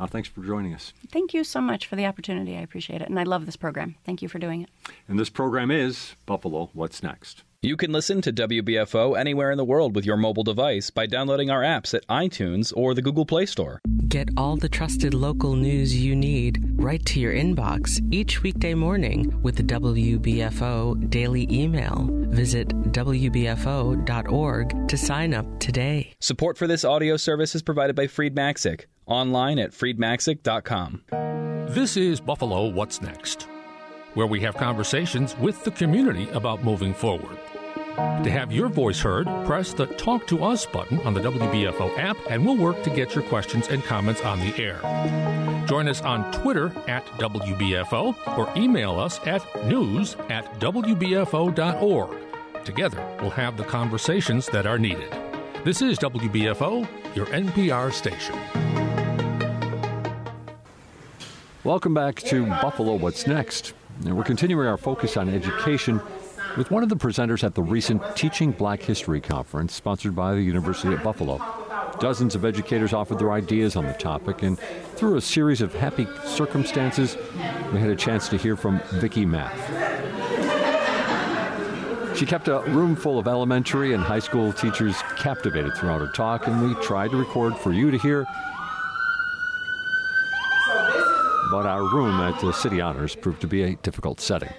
thanks for joining us. Thank you so much for the opportunity. I appreciate it. And I love this program. Thank you for doing it. And this program is Buffalo What's Next. You can listen to WBFO anywhere in the world with your mobile device by downloading our apps at iTunes or the Google Play Store. Get all the trusted local news you need right to your inbox each weekday morning with the WBFO Daily Email. Visit WBFO.org to sign up today. Support for this audio service is provided by Freed Maxick, online at freedmaxick.com. This is Buffalo What's Next, where we have conversations with the community about moving forward. To have your voice heard, press the Talk to Us button on the WBFO app, and we'll work to get your questions and comments on the air. Join us on Twitter at WBFO or email us at news@WBFO.org. Together, we'll have the conversations that are needed. This is WBFO, your NPR station. Welcome back to Buffalo What's Next. And we're continuing our focus on education with one of the presenters at the recent Teaching Black History Conference sponsored by the University at Buffalo. Dozens of educators offered their ideas on the topic, and through a series of happy circumstances, we had a chance to hear from Vicki Math. She kept a room full of elementary and high school teachers captivated throughout her talk, and we tried to record for you to hear. But our room at the City Honors proved to be a difficult setting.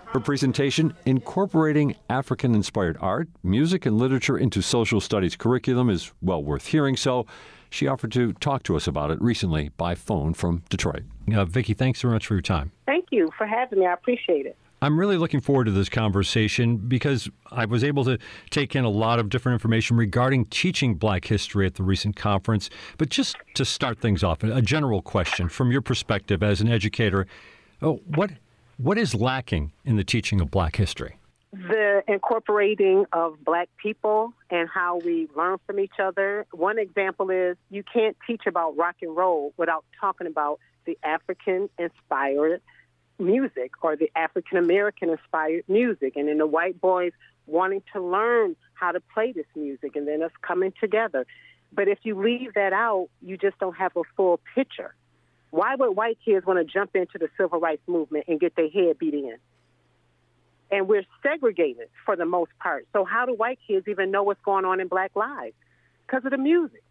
Her presentation, Incorporating African-Inspired Art, Music, and Literature into Social Studies Curriculum, is well worth hearing, so she offered to talk to us about it recently by phone from Detroit. Vicki, thanks so much for your time. Thank you for having me. I appreciate it. I'm really looking forward to this conversation because I was able to take in a lot of different information regarding teaching Black history at the recent conference. But just to start things off, a general question from your perspective as an educator, what is lacking in the teaching of Black history? The incorporating of Black people and how we learn from each other. One example is you can't teach about rock and roll without talking about the African-inspired music or the African-American-inspired music, and then the white boys wanting to learn how to play this music, and then us coming together. But if you leave that out, you just don't have a full picture. Why would white kids want to jump into the civil rights movement and get their head beat in? And we're segregated for the most part. So how do white kids even know what's going on in Black lives? Because of the music.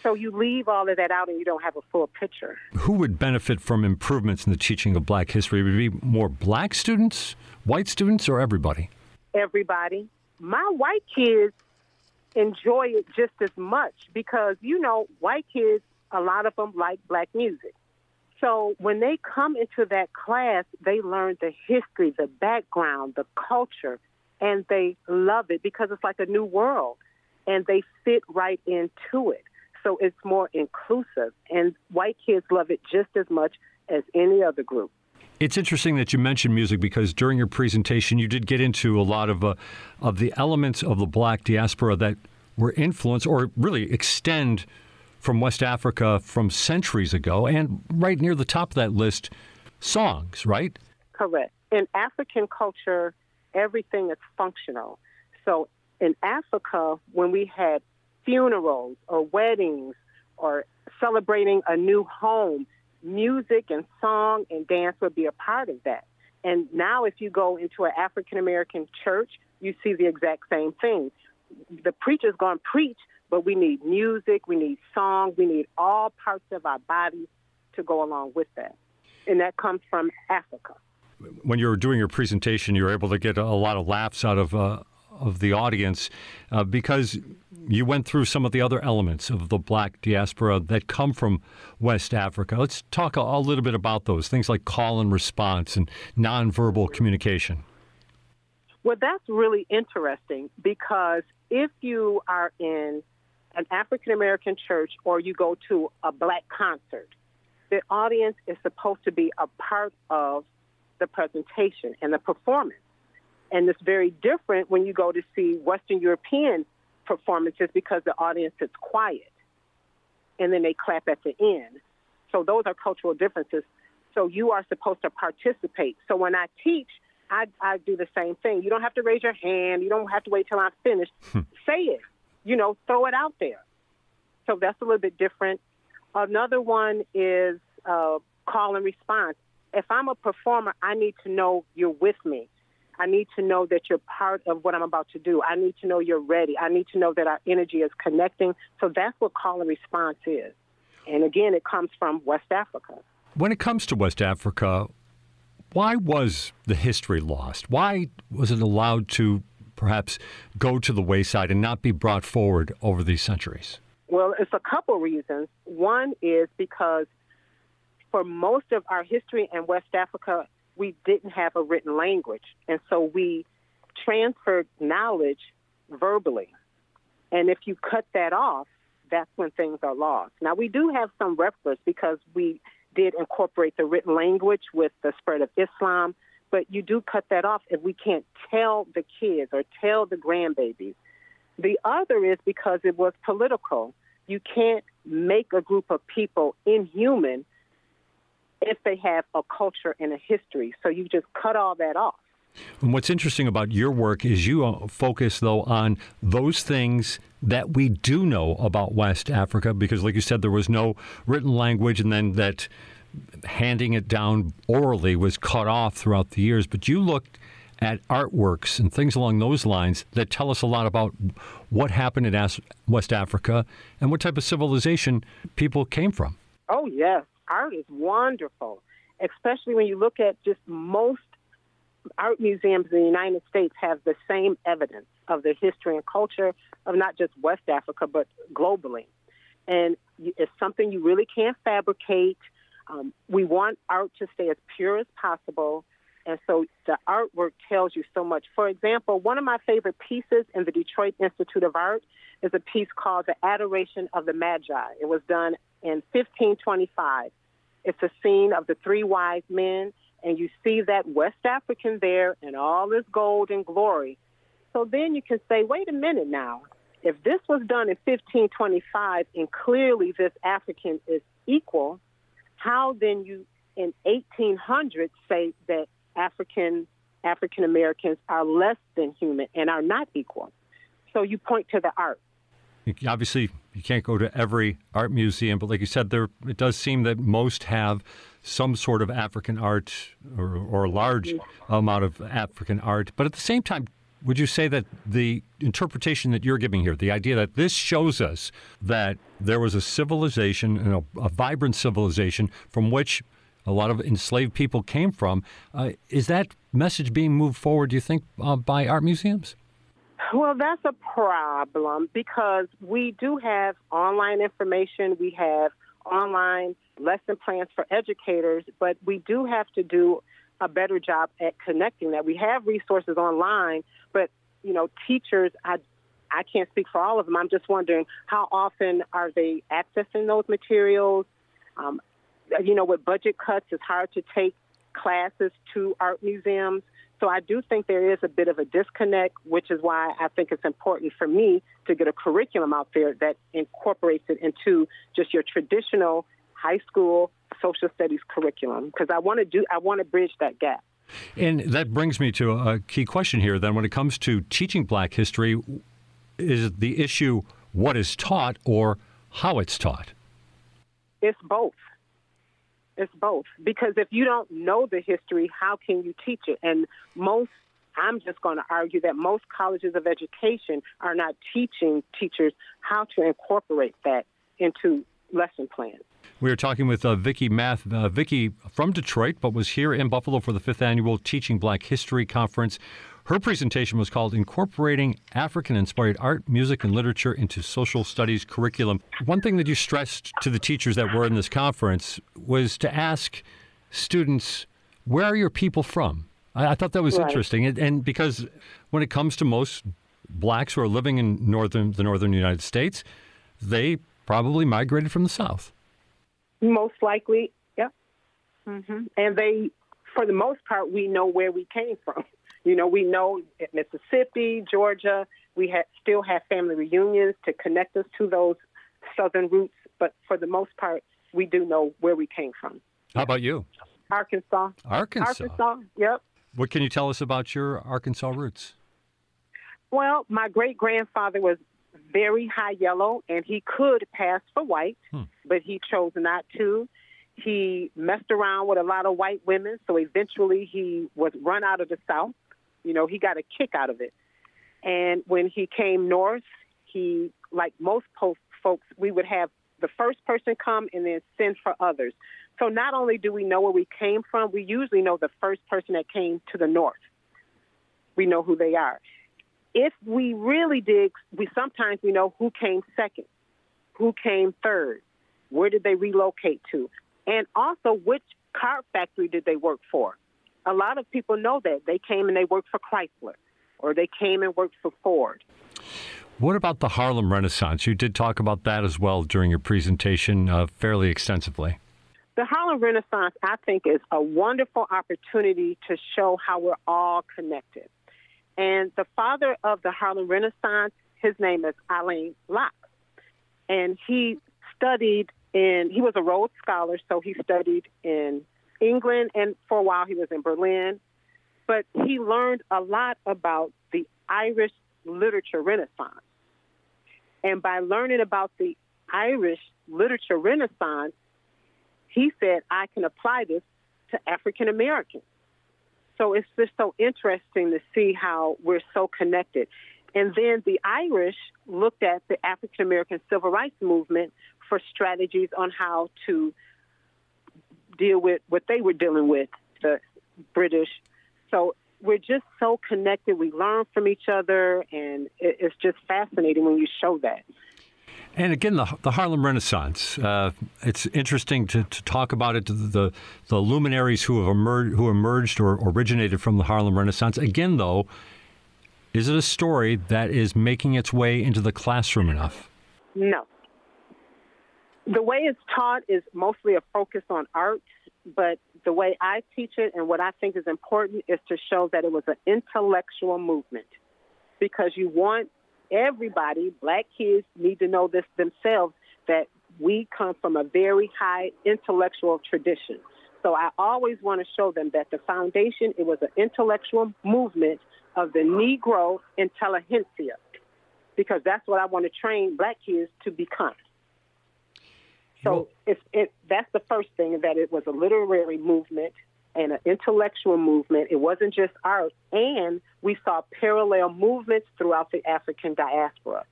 So you leave all of that out and you don't have a full picture. Who would benefit from improvements in the teaching of Black history? Would it be more Black students, white students, or everybody? Everybody. My white kids enjoy it just as much because, white kids, a lot of them like Black music. So when they come into that class, they learn the history, the background, the culture, and they love it because it's like a new world, and they fit right into it. So it's more inclusive, and white kids love it just as much as any other group. It's interesting that you mentioned music because during your presentation, you did get into a lot of the elements of the Black diaspora that were influenced or really extend from West Africa from centuries ago, and right near the top of that list, songs, right? Correct. In African culture, everything is functional. So in Africa, when we had funerals or weddings or celebrating a new home, music and song and dance would be a part of that. And now if you go into an African-American church, you see the exact same thing. The preacher's going to preach, but we need music, we need song, we need all parts of our bodies to go along with that. And that comes from Africa. When you were doing your presentation, you were able to get a lot of laughs out of the audience because you went through some of the other elements of the Black diaspora that come from West Africa. Let's talk a little bit about those, things like call and response and nonverbal communication. Well, that's really interesting because if you are in an African-American church or you go to a Black concert, the audience is supposed to be a part of the presentation and the performance. And it's very different when you go to see Western European performances because the audience is quiet and then they clap at the end. So those are cultural differences. So you are supposed to participate. So when I teach, I do the same thing. You don't have to raise your hand. You don't have to wait till I'm finished. Say it. Throw it out there. So that's a little bit different. Another one is call and response. If I'm a performer, I need to know you're with me. I need to know that you're part of what I'm about to do. I need to know you're ready. I need to know that our energy is connecting. So that's what call and response is. And again, it comes from West Africa. When it comes to West Africa, why was the history lost? Why was it allowed to perhaps go to the wayside and not be brought forward over these centuries? Well, it's a couple reasons. One is because for most of our history in West Africa, we didn't have a written language. And so we transferred knowledge verbally. And if you cut that off, that's when things are lost. Now, we do have some reference because we did incorporate the written language with the spread of Islam, but you do cut that off if we can't tell the kids or tell the grandbabies. The other is because it was political. You can't make a group of people inhuman if they have a culture and a history. So you just cut all that off. And what's interesting about your work is you focus, though, on those things that we do know about West Africa, because, like you said, there was no written language, and then that handing it down orally was cut off throughout the years. But you looked at artworks and things along those lines that tell us a lot about what happened in West Africa and what type of civilization people came from. Oh, yes. Art is wonderful, especially when you look at just most art museums in the United States have the same evidence of the history and culture of not just West Africa, but globally. And it's something you really can't fabricate. We want art to stay as pure as possible. And so the artwork tells you so much. For example, one of my favorite pieces in the Detroit Institute of Art is a piece called The Adoration of the Magi. It was done in 1525. It's a scene of the three wise men, and you see that West African there in all this gold and glory. So then you can say, wait a minute now. If this was done in 1525 and clearly this African is equal, how then you in 1800 say that African Americans are less than human and are not equal? So you point to the art. Obviously, you can't go to every art museum, but like you said, it does seem that most have some sort of African art or a large amount of African art. But at the same time, would you say that the interpretation that you're giving here, the idea that this shows us that there was a civilization, a vibrant civilization from which a lot of enslaved people came from, is that message being moved forward, do you think, by art museums? Well, that's a problem because we do have online information. We have online lesson plans for educators, but we do have to do a better job at connecting that. We have resources online, but, teachers, I can't speak for all of them. I'm just wondering how often are they accessing those materials? With budget cuts, it's hard to take classes to art museums. So I do think there is a bit of a disconnect, which is why I think it's important for me to get a curriculum out there that incorporates it into just your traditional high school social studies curriculum, because I want to bridge that gap. And that brings me to a key question here then. When it comes to teaching Black history, is the issue what is taught or how it's taught? It's both. It's both. Because if you don't know the history, how can you teach it? And I'm just going to argue that most colleges of education are not teaching teachers how to incorporate that into lesson plans. We are talking with Vicki Math. Vicki from Detroit, but was here in Buffalo for the 5th Annual Teaching Black History Conference. Her presentation was called Incorporating African-Inspired Art, Music, and Literature into Social Studies Curriculum. One thing that you stressed to the teachers that were in this conference was to ask students, where are your people from? I thought that was interesting. And because when it comes to most blacks who are living in the northern United States, they probably migrated from the South. Most likely, yeah. Mm-hmm. And they, for the most part, we know where we came from. We know at Mississippi, Georgia, we still have family reunions to connect us to those southern roots. But for the most part, we do know where we came from. How about you? Arkansas. Arkansas, yep. What can you tell us about your Arkansas roots? Well, my great-grandfather was very high yellow, and he could pass for white, but he chose not to. He messed around with a lot of white women, so eventually he was run out of the South. He got a kick out of it. And when he came north, he, like most folks, we would have the first person come and then send for others. So not only do we know where we came from, we usually know the first person that came to the north. We know who they are. If we really dig, sometimes we know who came second, who came third, where did they relocate to, and also which car factory did they work for. A lot of people know that. They came and they worked for Chrysler, or they came and worked for Ford. What about the Harlem Renaissance? You did talk about that as well during your presentation fairly extensively. The Harlem Renaissance, I think, is a wonderful opportunity to show how we're all connected. And the father of the Harlem Renaissance, his name is Alain Locke. And he was a Rhodes Scholar, so he studied in England, and for a while he was in Berlin. But he learned a lot about the Irish literature Renaissance. And by learning about the Irish literature Renaissance, he said, I can apply this to African Americans. So it's just so interesting to see how we're so connected. And then the Irish looked at the African American civil rights movement for strategies on how to deal with what they were dealing with, the British. So we're just so connected. We learn from each other, and it's just fascinating when you show that. And again, the Harlem Renaissance. It's interesting to talk about it. The luminaries who emerged or originated from the Harlem Renaissance. Again, though, is it a story that is making its way into the classroom enough? No. The way it's taught is mostly a focus on art, but the way I teach it and what I think is important is to show that it was an intellectual movement, because you want everybody, black kids need to know this themselves, that we come from a very high intellectual tradition. So I always want to show them that the foundation, it was an intellectual movement of the Negro intelligentsia, because that's what I want to train black kids to become. So that's the first thing, that it was a literary movement and an intellectual movement. It wasn't just art. And we saw parallel movements throughout the African diaspora.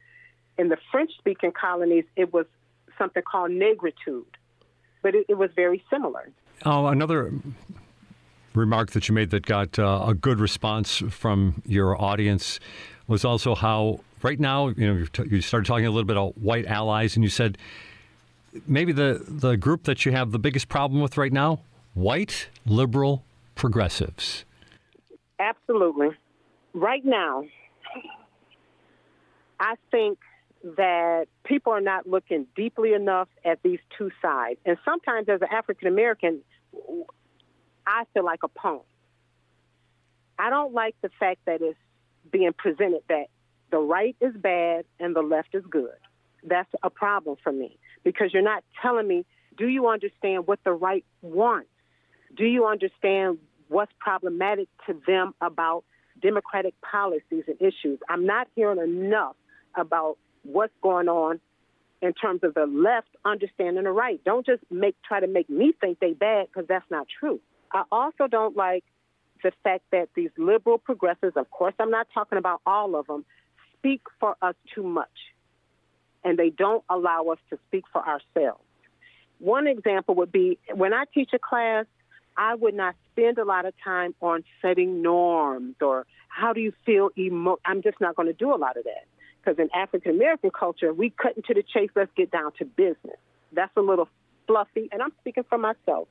In the French-speaking colonies, it was something called negritude, but it was very similar. Oh, another remark that you made that got a good response from your audience was also how right now, you started talking a little bit about white allies, and you said maybe the group that you have the biggest problem with right now, white liberal progressives. Absolutely. Right now, I think that people are not looking deeply enough at these two sides. And sometimes as an African American, I feel like a pawn. I don't like the fact that it's being presented that the right is bad and the left is good. That's a problem for me, because you're not telling me, do you understand what the right wants? Do you understand what's problematic to them about democratic policies and issues? I'm not hearing enough about what's going on in terms of the left understanding the right. Don't just try to make me think they bad, because that's not true. I also don't like the fact that these liberal progressives, of course I'm not talking about all of them, speak for us too much, and they don't allow us to speak for ourselves. One example would be when I teach a class, I would not spend a lot of time on setting norms or how do you feel I'm just not going to do a lot of that, because in African American culture, we cut into the chase, let's get down to business. That's a little fluffy, and I'm speaking for myself.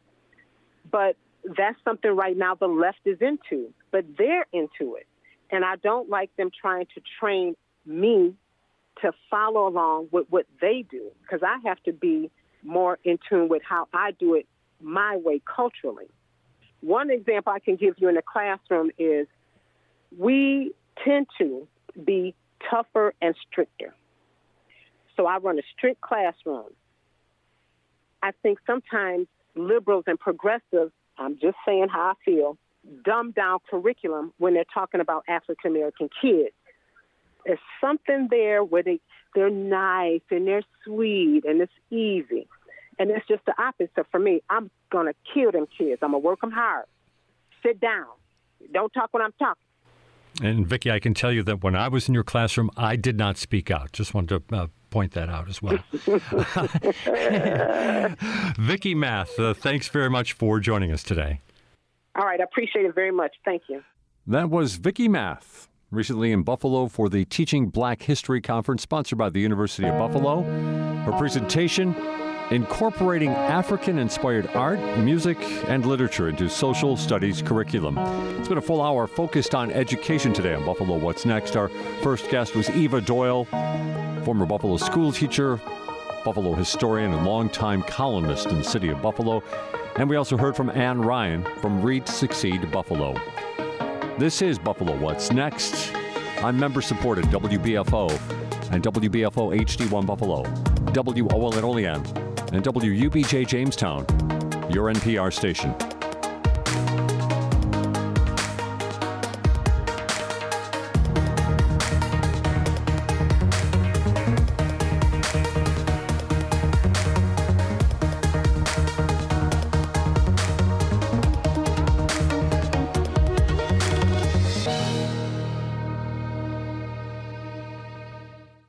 But that's something right now the left is into, but they're into it. And I don't like them trying to train me to follow along with what they do, because I have to be more in tune with how I do it my way culturally. One example I can give you in the classroom is we tend to be tougher and stricter. So I run a strict classroom. I think sometimes liberals and progressives, I'm just saying how I feel, dumb down curriculum when they're talking about African American kids. There's something there where they're nice and they're sweet and it's easy. And it's just the opposite for me. I'm going to kill them kids. I'm going to work them hard. Sit down. Don't talk when I'm talking. And, Vicki, I can tell you that when I was in your classroom, I did not speak out. Just wanted to point that out as well. Vicki Math, thanks very much for joining us today. All right. I appreciate it very much. Thank you. That was Vicki Math, recently in Buffalo for the Teaching Black History Conference sponsored by the University of Buffalo. Her presentation, Incorporating African-Inspired Art, Music, and Literature into Social Studies Curriculum. It's been a full hour focused on education today on Buffalo What's Next. Our first guest was Eva Doyle, former Buffalo school teacher, Buffalo historian, and longtime columnist in the city of Buffalo. And we also heard from Ann Ryan from Read to Succeed Buffalo. This is Buffalo What's Next. I'm member-supported WBFO and WBFO HD1 Buffalo, WOLN Olean, and WUBJ Jamestown, your NPR station.